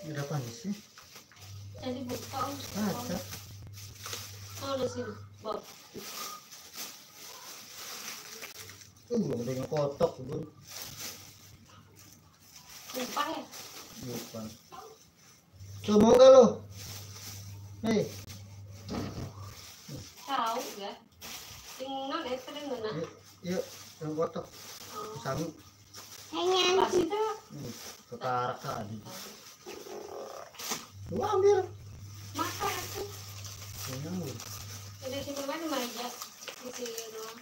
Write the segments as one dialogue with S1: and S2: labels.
S1: Berapa nih sih?
S2: Jadi buka
S1: Ada.
S2: Oh, di sini. Bob.
S1: Udah ngekotok bun.
S2: Lupa ya?
S1: Bukan. Tuh mau nggak lo? Hei.
S2: Tahu ya? Tinggal itu dengan
S1: Yuk, ngekotok. Sami.
S2: pas itu
S1: Kekarak tadi. Lu ambil.
S2: makan aku.
S1: Nyambung.
S2: Jadi simpan di meja di sini doang.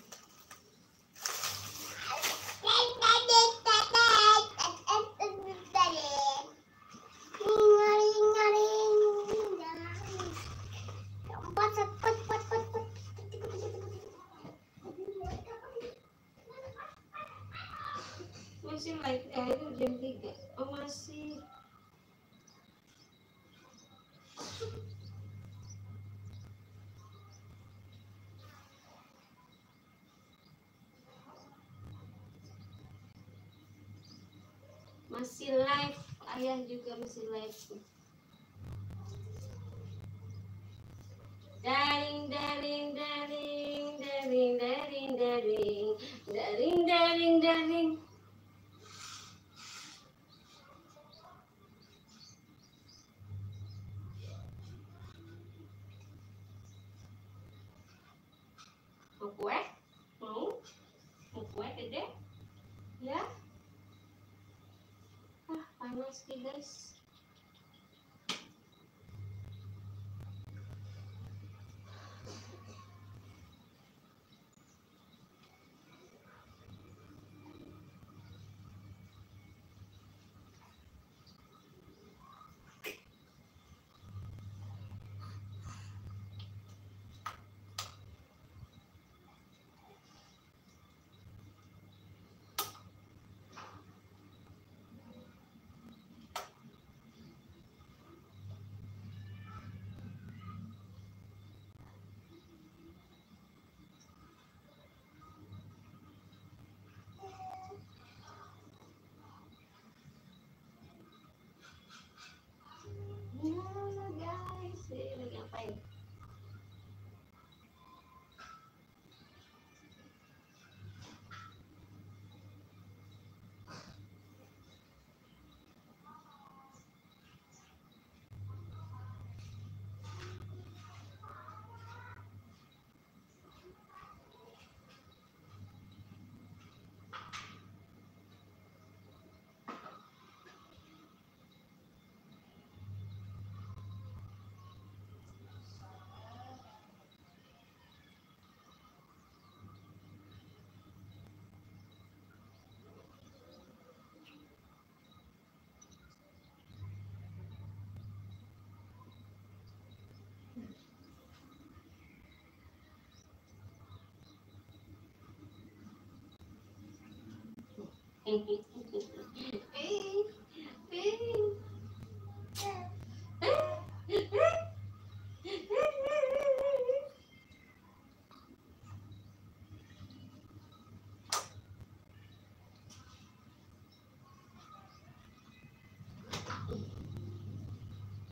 S2: Masih light itu jam 3. Oh masih. Masih live, ayah juga masih live. Daring daring daring daring daring daring daring daring daring. Mau kue? Mau? Mau kue Dede? Ya? Ah, panas nih guys. Ya guys, ini lagi ngapain?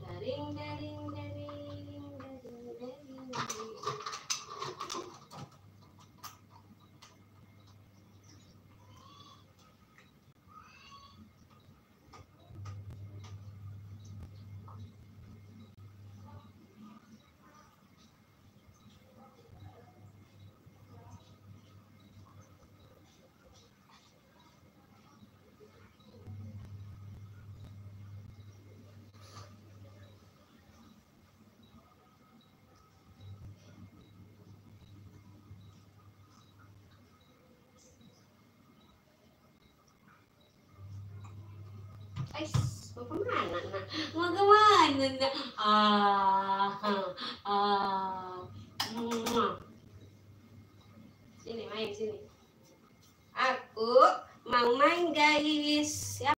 S2: Daring daring daring daring daring daring. Mau kemana nak? Mau kemana nak? Sini main sini. Aku mau main guys.